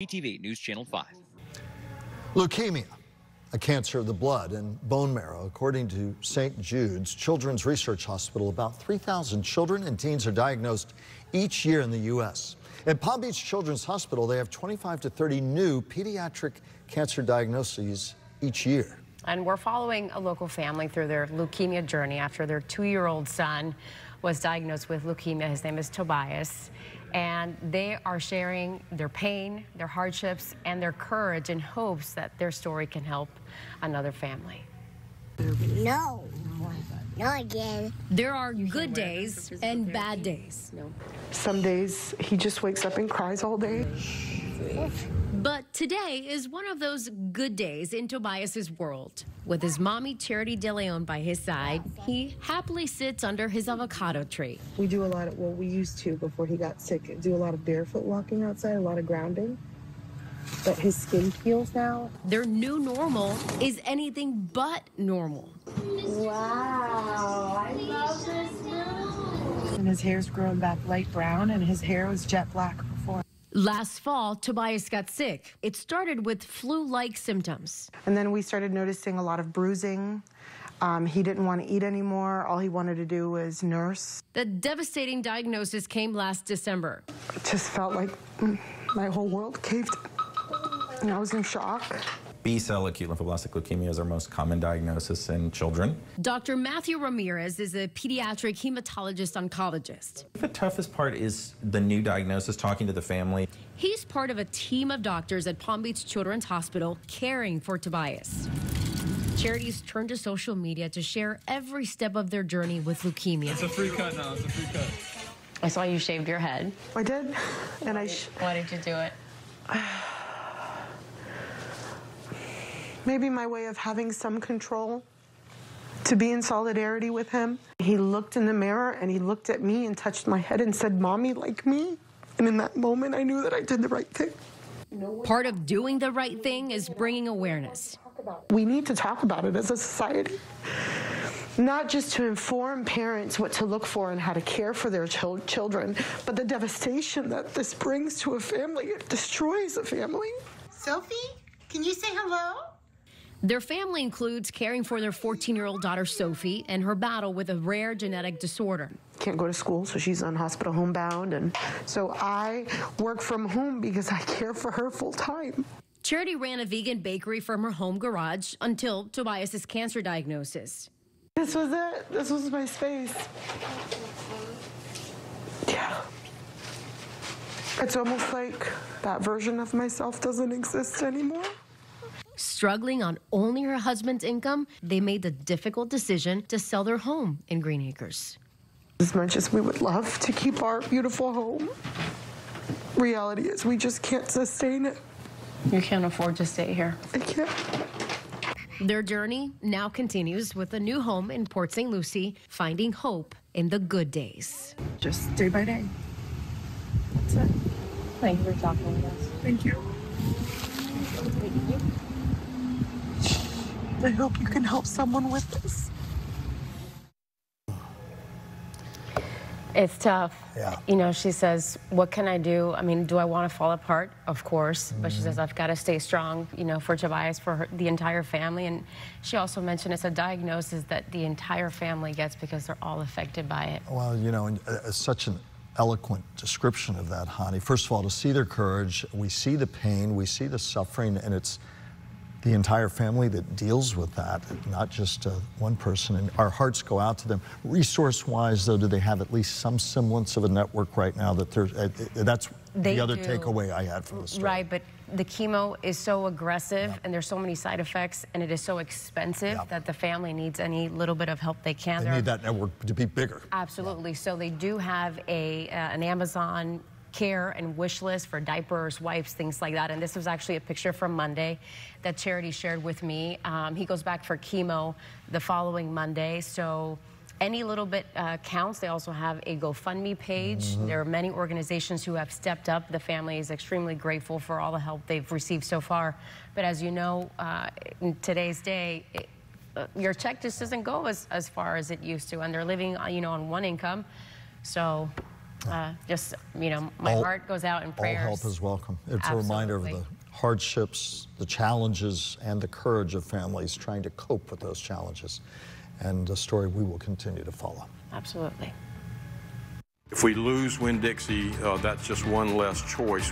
m4v News Channel 5. Leukemia, a cancer of the blood and bone marrow. According to St. Jude's Children's Research Hospital, about 3,000 children and teens are diagnosed each year in the U.S. At Palm Beach Children's Hospital, they have 25 to 30 new pediatric cancer diagnoses each year. And we're following a local family through their leukemia journey after their 2-year-old son was diagnosed with leukemia. His name is Tobias. And they are sharing their pain, their hardships, and their courage in hopes that their story can help another family. No, not again. There are good days and bad days. Some days he just wakes up and cries all day. But today is one of those good days in Tobias's world. With his mommy, Charity De Leon, by his side, he happily sits under his avocado tree. We do a lot of, well, we used to before he got sick, do a lot of barefoot walking outside, a lot of grounding. But his skin peels now. Their new normal is anything but normal. Wow, I love this move. And his hair's growing back light brown, and his hair was jet black before. Last fall, Tobias got sick. It started with flu-like symptoms. And then we started noticing a lot of bruising. He didn't want to eat anymore. All he wanted to do was nurse. The devastating diagnosis came last December. It just felt like my whole world caved in. And I was in shock. B-cell acute lymphoblastic leukemia is our most common diagnosis in children. Dr. Matthew Ramirez is a pediatric hematologist oncologist. The toughest part is the new diagnosis, talking to the family. He's part of a team of doctors at Palm Beach Children's Hospital caring for Tobias. Charities turned to social media to share every step of their journey with leukemia. It's a free cut now. It's a free cut. I saw you shaved your head. I did. And Why did you do it? Maybe my way of having some control, to be in solidarity with him. He looked in the mirror and he looked at me and touched my head and said, "Mommy, like me." And in that moment, I knew that I did the right thing. Part of doing the right thing is bringing awareness. We need to talk about it as a society. Not just to inform parents what to look for and how to care for their children, but the devastation that this brings to a family. It destroys a family. Sophie, can you say hello? Their family includes caring for their 14-year-old daughter, Sophie, and her battle with a rare genetic disorder. Can't go to school, so she's on hospital homebound. And so I work from home because I care for her full time. Charity ran a vegan bakery from her home garage until Tobias's cancer diagnosis. This was it. This was my space. Yeah. It's almost like that version of myself doesn't exist anymore. Struggling on only her husband's income, they made the difficult decision to sell their home in Green Acres. As much as we would love to keep our beautiful home, reality is we just can't sustain it. You can't afford to stay here. I can't. Their journey now continues with a new home in Port St. Lucie, finding hope in the good days. Just day by day. That's it. Thank you for talking with us. Thank you. I hope you can help someone with this. It's tough. Yeah. You know, she says, what can I do? I mean, do I want to fall apart? Of course. But she says, I've got to stay strong, you know, for Tobias, for the entire family. And she also mentioned it's a diagnosis that the entire family gets because they're all affected by it. Well, you know, such an eloquent description of that, Honey. First of all, to see their courage, we see the pain, we see the suffering, and it's the entire family that deals with that, not just one person. And our hearts go out to them. Resource-wise, though, do they have at least some semblance of a network right now? That that's the other takeaway I had from the story. Right, but the chemo is so aggressive, and there's so many side effects, and it is so expensive that the family needs any little bit of help they can. They need that network to be bigger. Absolutely. So they do have an Amazon care and wish list for diapers, wipes, things like that. And this was actually a picture from Monday that Charity shared with me. He goes back for chemo the following Monday. So any little bit counts. They also have a GoFundMe page. There are many organizations who have stepped up. The family is extremely grateful for all the help they've received so far. But as you know, in today's day, your check just doesn't go as far as it used to. And they're living, you know, on one income. So Just, you know, my heart goes out in prayers. All help is welcome. It's Absolutely. a reminder of the hardships, the challenges, and the courage of families trying to cope with those challenges. And a story we will continue to follow. Absolutely. If we lose Winn-Dixie, that's just one less choice.